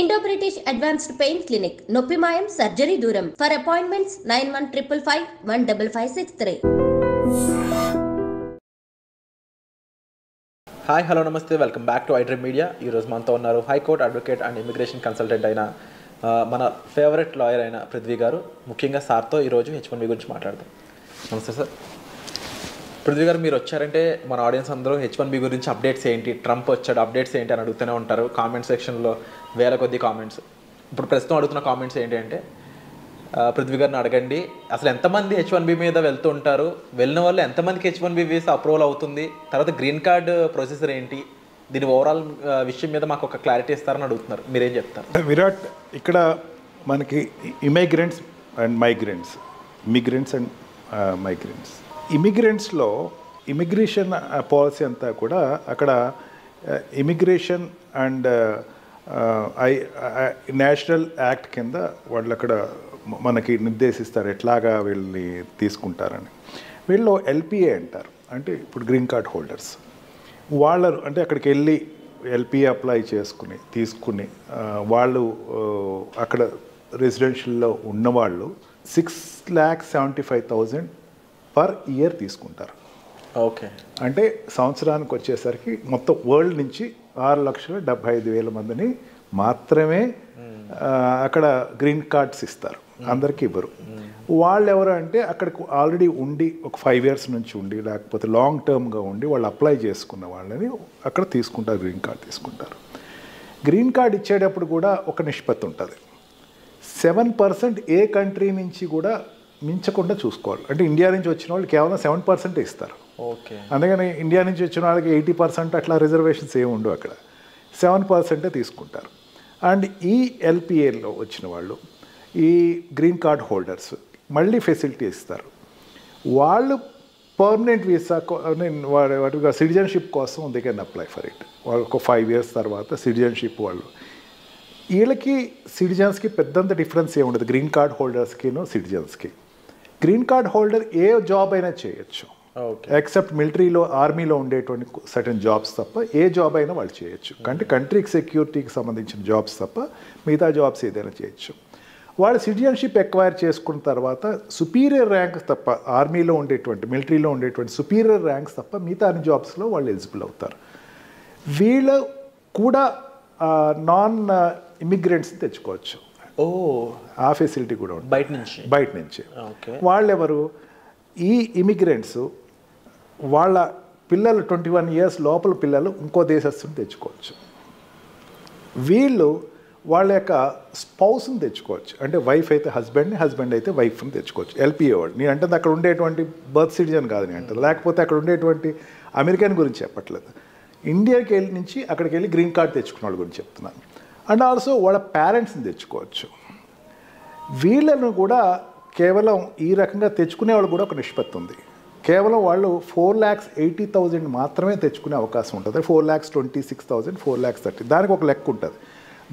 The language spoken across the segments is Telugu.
Indo-British Advanced Pain Clinic, Noppimayam Surgery Duram. For appointments 9155515563. Hi hello నమస్తే welcome back to iDream Media. ఈరోజు మనతో ఉన్నారు high court advocate and immigration consultant అయిన మన ఫేవరెట్ లాయర్ అయిన పృథ్వీ గారు. ముఖ్యంగా సార్తో ఈరోజు H1B గురించి మాట్లాడదాం. నమస్తే సార్. పృథ్వీ గారు, మీరు వచ్చారంటే మన ఆడియన్స్ అందరూ H1B గురించి అప్డేట్స్ ఏంటి, ట్రంప్ వచ్చాడు అప్డేట్స్ ఏంటి అని అడుగుతూనే ఉంటారు. కామెంట్ సెక్షన్లో వేల కొద్ది కామెంట్స్. ఇప్పుడు ప్రస్తుతం అడుగుతున్న కామెంట్స్ ఏంటి అంటే, పృథ్వీ గారిని అడగండి, అసలు ఎంతమంది H1B మీద వెళ్తూ ఉంటారు, వెళ్ళిన వాళ్ళు ఎంతమందికి H1B వీసా అప్రూవల్ అవుతుంది, తర్వాత గ్రీన్ కార్డ్ ప్రొసెసర్ ఏంటి, దీని ఓవరాల్ విషయం మీద మాకు ఒక క్లారిటీ ఇస్తారని అడుగుతున్నారు. మీరేం చెప్తారు? విరాట్, ఇక్కడ మనకి ఇమిగ్రెంట్స్ అండ్ మైగ్రెంట్స్, ఇమిగ్రెంట్స్లో ఇమిగ్రేషన్ పాలసీ అంతా కూడా అక్కడ ఇమిగ్రేషన్ అండ్ నేషనల్ యాక్ట్ కింద వాళ్ళు అక్కడ మనకి నిర్దేశిస్తారు ఎట్లాగా వీళ్ళని తీసుకుంటారని. వీళ్ళు ఎల్పిఏ అంటారు, అంటే ఇప్పుడు గ్రీన్ కార్డ్ హోల్డర్స్. వాళ్ళు అంటే అక్కడికి వెళ్ళి ఎల్పిఏ అప్లై తీసుకుని వాళ్ళు అక్కడ రెసిడెన్షియల్లో ఉన్నవాళ్ళు 6,75,000 పర్ ఇయర్ తీసుకుంటారు. ఓకే, అంటే సంవత్సరానికి వచ్చేసరికి మొత్తం వరల్డ్ నుంచి 6,75,000 మందిని మాత్రమే అక్కడ గ్రీన్ కార్డ్స్ ఇస్తారు, అందరికీ ఇవ్వరు. వాళ్ళు ఎవరు అంటే అక్కడికి ఆల్రెడీ ఉండి ఒక 5 years నుంచి ఉండి, లేకపోతే లాంగ్ టర్మ్గా ఉండి వాళ్ళు అప్లై చేసుకున్న వాళ్ళని అక్కడ తీసుకుంటారు, గ్రీన్ కార్డ్ తీసుకుంటారు. గ్రీన్ కార్డ్ ఇచ్చేటప్పుడు కూడా ఒక నిష్పత్తి ఉంటుంది. 7% ఏ కంట్రీ నుంచి కూడా మించకుండా చూసుకోవాలి. అంటే ఇండియా నుంచి వచ్చిన వాళ్ళు కేవలం 7% ఇస్తారు. ఓకే, అందుకని ఇండియా నుంచి వచ్చిన వాళ్ళకి 80% అట్లా రిజర్వేషన్స్ ఏమి ఉండవు, అక్కడ 7% తీసుకుంటారు. అండ్ ఈ ఎల్పిఏలో వచ్చిన వాళ్ళు, ఈ గ్రీన్ కార్డ్ హోల్డర్స్ మళ్ళీ ఫెసిలిటీ ఇస్తారు. వాళ్ళు పర్మనెంట్ వీసా వాటిగా సిటిజన్షిప్ కోసం they can apply for it. వాళ్ళకు 5 years తర్వాత సిటిజన్షిప్ వాళ్ళు. వీళ్ళకి సిటిజన్స్కి పెద్దంత డిఫరెన్స్ ఏమి ఉండదు, గ్రీన్ కార్డ్ హోల్డర్స్కిను సిటిజన్స్కి. గ్రీన్ కార్డ్ హోల్డర్ ఏ జాబ్ అయినా చేయొచ్చు, ఎక్సెప్ట్ మిలిటరీలో ఆర్మీలో ఉండేటువంటి సర్టన్ జాబ్స్ తప్ప ఏ జాబ్ అయినా వాళ్ళు చేయొచ్చు. అంటే కంట్రీకి సెక్యూరిటీకి సంబంధించిన జాబ్స్ తప్ప మిగతా జాబ్స్ ఏదైనా చేయొచ్చు. వాళ్ళు సిటిజన్షిప్ ఎక్వైర్ చేసుకున్న తర్వాత సుపీరియర్ ర్యాంక్స్ తప్ప, ఆర్మీలో ఉండేటువంటి మిలిటరీలో ఉండేటువంటి సుపీరియర్ ర్యాంక్స్ తప్ప మిగతా అన్ని జాబ్స్లో వాళ్ళు ఎలిజిబుల్ అవుతారు. వీళ్ళు కూడా నాన్ ఇమిగ్రెంట్స్ని తెచ్చుకోవచ్చు. ఆ ఫెసిలిటీ కూడా ఉంటుంది బయట నుంచి. వాళ్ళెవరు? ఈ ఇమిగ్రెంట్స్ వాళ్ళ పిల్లలు 21 years లోపల పిల్లలు ఇంకో దేశస్తుని తెచ్చుకోవచ్చు. వీళ్ళు వాళ్ళ యొక్క స్పౌస్ని తెచ్చుకోవచ్చు. అంటే వైఫ్ అయితే హస్బెండ్ని, హస్బెండ్ అయితే వైఫ్ని తెచ్చుకోవచ్చు. ఎల్పిఏ వాళ్ళు. నేను అంటే అక్కడ ఉండేటువంటి బర్త్ సిటిజన్ కాదు నేను అంటే, లేకపోతే అక్కడ ఉండేటువంటి అమెరికన్ గురించి చెప్పట్లేదు, ఇండియాకి వెళ్ళి నుంచి అక్కడికి వెళ్ళి గ్రీన్ కార్డ్ తెచ్చుకున్న వాళ్ళ గురించి చెప్తున్నాను. అండ్ ఆల్సో వాళ్ళ పేరెంట్స్ని తెచ్చుకోవచ్చు. వీళ్ళను కూడా కేవలం ఈ రకంగా తెచ్చుకునే వాళ్ళు కూడా ఒక నిష్పత్తి ఉంది. కేవలం వాళ్ళు 4,80,000 మాత్రమే తెచ్చుకునే అవకాశం ఉంటుంది. 4,26,000, 4,30,000 దానికి ఒక లెక్క ఉంటుంది.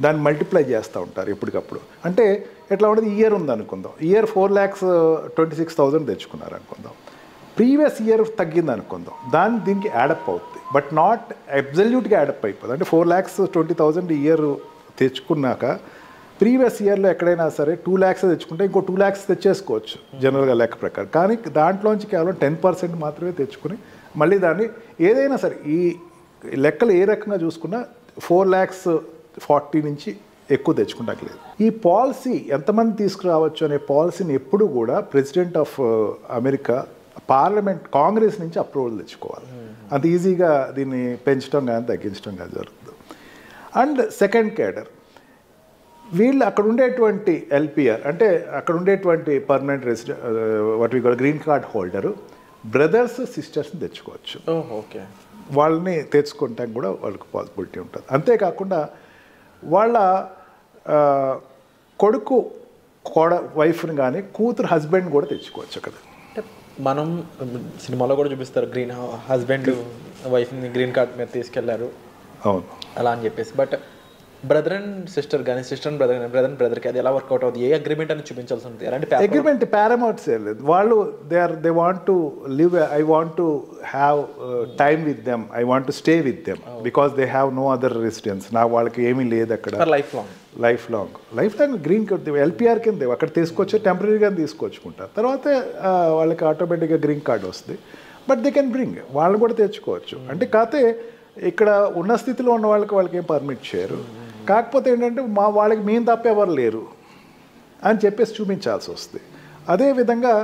దాన్ని మల్టిప్లై చేస్తూ ఉంటారు ఎప్పటికప్పుడు. అంటే ఎట్లా ఉంటుంది, ఇయర్ ఉంది అనుకుందాం, ఇయర్ 4,26,000 తెచ్చుకున్నారు అనుకుందాం, ప్రీవియస్ ఇయర్ తగ్గింది అనుకుందాం, దీనికి యాడప్ అవుతుంది. బట్ నాట్ అబ్జల్యూట్గా యాడప్ అయిపోతుంది. అంటే 4,20,000 ఇయర్ తెచ్చుకున్నాక ప్రీవియస్ ఇయర్లో ఎక్కడైనా సరే 2 lakhs తెచ్చుకుంటే ఇంకో 2 lakhs తెచ్చేసుకోవచ్చు జనరల్గా లెక్క ప్రకారం. కానీ దాంట్లోంచి కేవలం 10% మాత్రమే తెచ్చుకుని మళ్ళీ దాన్ని ఏదైనా సరే ఈ లెక్కలు ఏ రకంగా చూసుకున్నా 4,40,000 నుంచి ఎక్కువ తెచ్చుకుంటానికి లేదు. ఈ పాలసీ ఎంతమంది తీసుకురావచ్చు అనే పాలసీని ఎప్పుడు కూడా president of America parliament Congress నుంచి అప్రూవల్ తెచ్చుకోవాలి. అంత ఈజీగా దీన్ని పెంచడం కానీ తగ్గించడం కానీ జరుగుతుంది. అండ్ సెకండ్ కేడర్, వీళ్ళు అక్కడ ఉండేటువంటి ఎల్పిఆర్ అంటే అక్కడ ఉండేటువంటి పర్మనెంట్ రెసిడెంట్ వాటి గ్రీన్ కార్డ్ హోల్డరు బ్రదర్స్ సిస్టర్స్ని తెచ్చుకోవచ్చు. ఓకే, వాళ్ళని తెచ్చుకోవటానికి కూడా వాళ్ళకి పాసిబిలిటీ ఉంటుంది. అంతేకాకుండా వాళ్ళ కొడుకు వైఫ్ని కానీ కూతురు హస్బెండ్ కూడా తెచ్చుకోవచ్చు. అక్కడ మనం సినిమాలో కూడా చూపిస్తారు, హస్బెండ్ వైఫ్ని గ్రీన్ కార్డ్ మీద తీసుకెళ్లారు, అవును అలా అని చెప్పేసి. బట్ బ్రదర్ అండ్ సిస్టర్ కానీ సిస్టర్ అండ్ బ్రదర్ అండ్ బ్రదర్కి అది ఎలా వర్కౌట్ అవుతుంది, ఏ అగ్రిమెంట్ అని చూపించాల్సి ఉంటుంది, ఎలాంటి అగ్రిమెంట్ పారామౌంట్స్ ఏం లేదు. వాళ్ళు they want to live, I want to have time with them, I want to stay with them because they have no other residence. వాళ్ళకి ఏమీ లేదు అక్కడ. Life long green card LPR కింద అక్కడ తీసుకొచ్చి టెంపరీగా తీసుకొచ్చుకుంటారు. తర్వాత వాళ్ళకి ఆటోమేటిక్గా గ్రీన్ కార్డ్ వస్తుంది. బట్ దే కెన్ బ్రింగ్, వాళ్ళు కూడా తెచ్చుకోవచ్చు. అంటే కాకపోతే ఇక్కడ ఉన్న స్థితిలో ఉన్న వాళ్ళకి ఏం పర్మిట్ చేయరు. కాకపోతే ఏంటంటే వాళ్ళకి మేము తప్ప ఎవరు లేరు అని చెప్పేసి చూపించాల్సి వస్తుంది. అదేవిధంగా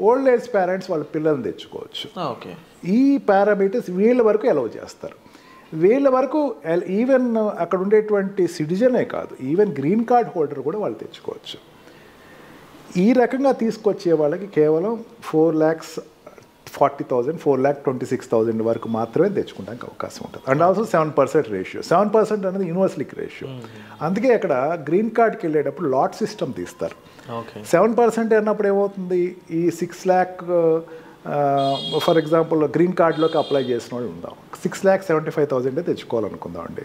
ఓల్డ్ ఏజ్ పేరెంట్స్ వాళ్ళ పిల్లల్ని తెచ్చుకోవచ్చు. ఈ పారామీటర్స్ వీళ్ళ వరకు అలౌ చేస్తారు. వీళ్ళ వరకు ఈవెన్ అక్కడ ఉండేటువంటి సిటిజనే కాదు, ఈవెన్ గ్రీన్ కార్డ్ హోల్డర్ కూడా వాళ్ళు తెచ్చుకోవచ్చు. ఈ రకంగా తీసుకొచ్చే వాళ్ళకి కేవలం 4,40,000 4,26,000 వరకు మాత్రమే తెచ్చుకోవడానికి అవకాశం ఉంటుంది. And also 7% ratio. 7% అనేది యూనివర్సలిక్ రేషియో. అందుకే అక్కడ గ్రీన్ కార్డ్కి వెళ్ళేటప్పుడు లాట్ సిస్టమ్ తీస్తారు. 7% అన్నప్పుడు ఏమవుతుంది, ఈ 6 lakh ఫర్ ఎగ్జాంపుల్ గ్రీన్ కార్డులోకి అప్లై చేసిన వాళ్ళు ఉందాం, 6,75,000 తెచ్చుకోవాలనుకుందాం అండి.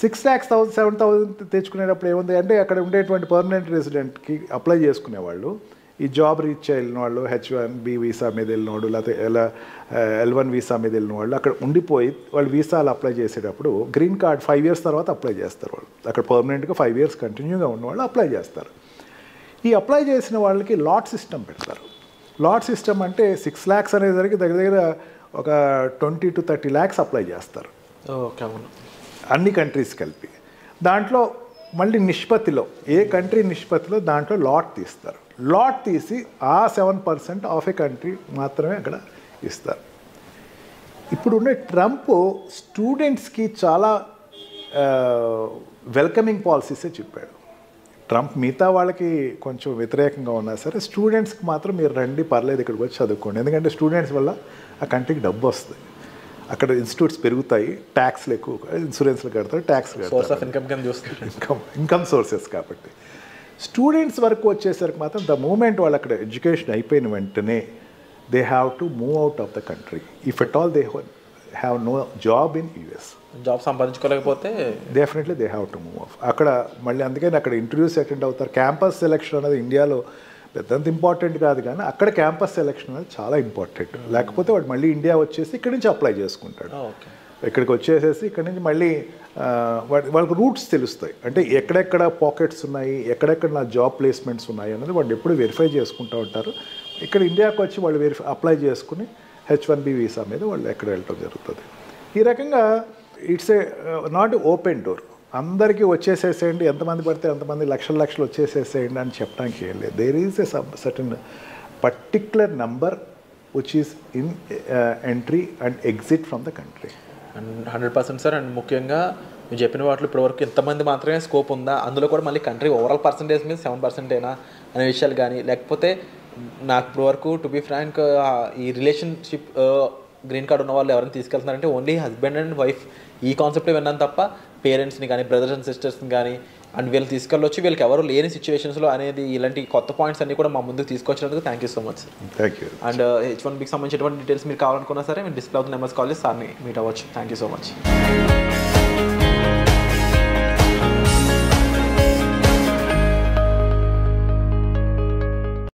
6,07,000 తెచ్చుకునేటప్పుడు ఏముంది అంటే అక్కడ ఉండేటువంటి పర్మనెంట్ రెసిడెంట్కి అప్లై చేసుకునేవాళ్ళు, ఈ జాబ్ రీచ్ వెళ్ళిన వాళ్ళు, H1B వీసా మీద వెళ్ళిన వాళ్ళు, లేకపోతే L1 వీసా మీద వెళ్ళిన వాళ్ళు అక్కడ ఉండిపోయి వాళ్ళు వీసాలు అప్లై చేసేటప్పుడు గ్రీన్ కార్డ్ 5 years తర్వాత అప్లై చేస్తారు. వాళ్ళు అక్కడ పర్మనెంట్గా 5 years కంటిన్యూగా ఉన్నవాళ్ళు అప్లై చేస్తారు. ఈ అప్లై చేసిన వాళ్ళకి లాట్ సిస్టమ్ పెడతారు. లాట్ సిస్టమ్ అంటే 6 lakhs అనేసరికి దగ్గర ఒక 20 to 30 lakhs అప్లై చేస్తారు అన్ని కంట్రీస్ కలిపి. దాంట్లో మళ్ళీ నిష్పత్తిలో ఏ కంట్రీ నిష్పత్తిలో దాంట్లో లాట్ తీస్తారు. లాట్ తీసి ఆ 7% ఆఫ్ ఏ కంట్రీ మాత్రమే అక్కడ ఇస్తారు. ఇప్పుడున్న ట్రంప్ స్టూడెంట్స్కి చాలా వెల్కమింగ్ పాలసీసే చెప్పాడు. ట్రంప్ మిగతా వాళ్ళకి కొంచెం వ్యతిరేకంగా ఉన్నా సరే స్టూడెంట్స్కి మాత్రం మీరు రండి, పర్లేదు ఇక్కడికి వచ్చి చదువుకోండి. ఎందుకంటే స్టూడెంట్స్ వల్ల ఆ కంట్రీకి డబ్బు వస్తుంది, అక్కడ ఇన్స్టిట్యూట్స్ పెరుగుతాయి, ట్యాక్స్లు ఎక్కువ, ఇన్సూరెన్స్లు కడతారు, ట్యాక్స్ ఇన్కమ్ సోర్సెస్. కాబట్టి స్టూడెంట్స్ వరకు వచ్చేసరికి మాత్రం ద మూమెంట్ వాళ్ళు అక్కడ ఎడ్యుకేషన్ అయిపోయిన వెంటనే they have to move out of the country if at all they have no job in US. Job సంపాదించుకోలేకపోతే definitely they have to move off. అక్కడ మళ్ళీ అందుకని అక్కడ ఇంటర్వ్యూస్ అటెండ్ అవుతారు. క్యాంపస్ సెలెక్షన్ అనేది ఇండియాలో పెద్దంత ఇంపార్టెంట్ కాదు, కానీ అక్కడ క్యాంపస్ సెలెక్షన్ అనేది చాలా ఇంపార్టెంట్. లేకపోతే వాడు మళ్ళీ ఇండియా వచ్చేసి ఇక్కడి నుంచి అప్లై చేసుకుంటాడు. ఇక్కడికి వచ్చేసేసి ఇక్కడి నుంచి మళ్ళీ వాళ్ళకి రూట్స్ తెలుస్తాయి. అంటే ఎక్కడెక్కడ పాకెట్స్ ఉన్నాయి, ఎక్కడెక్కడ నా జాబ్ ప్లేస్మెంట్స్ ఉన్నాయి అనేది వాళ్ళు ఎప్పుడు వెరిఫై చేసుకుంటూ ఉంటారు. ఇక్కడ ఇండియాకి వచ్చి వాళ్ళు అప్లై చేసుకుని H1B వీసా మీద వాళ్ళు ఎక్కడ వెళ్ళటం జరుగుతుంది. ఈ రకంగా it's a not open door. అందరికీ వచ్చేసేసేయండి, ఎంతమంది పడితే అంతమంది లక్షలు వచ్చేసేసేయండి అని చెప్పడానికి ఏం లేదు. There is a certain particular number which is in entry and exit from the country. And 100% sir. And ముఖ్యంగా మీరు చెప్పిన వాటిలో ఇప్పటివరకు ఎంతమంది మాత్రమే స్కోప్ ఉందా, అందులో కూడా మళ్ళీ కంట్రీ ఓవరాల్ పర్సంటేజ్ మీద 7% అయినా అనే విషయాలు కానీ, లేకపోతే నాకు ఇప్పటివరకు టు బి ఫ్రాంక్ ఈ రిలేషన్షిప్ గ్రీన్ కార్డ్ ఉన్న వాళ్ళు ఎవరైనా తీసుకెళ్తున్నారంటే ఓన్లీ హస్బెండ్ అండ్ వైఫ్ ఈ కాన్సెప్ట్ విన్నాను తప్ప పేరెంట్స్ని కానీ బ్రదర్స్ అండ్ సిస్టర్స్ని కానీ అండ్ వీళ్ళు తీసుకెళ్ళొచ్చి వీళ్ళకి ఎవరు లేని సిచ్యువేషన్స్లో అనేది ఇలాంటి కొత్త పాయింట్స్ అన్ని కూడా మా ముందుకు తీసుకొచ్చినందుకు thank you so much sir. Thank you. And H1Bకి సంబంధించినటువంటి డీటెయిల్స్ మీరు కావాలనుకున్నా సరే మీరు డిస్ప్లే అవుతున్న నెంబర్స్ కాల్ చేసి సార్ని మీట్ అవ్వచ్చు. Thank you so much.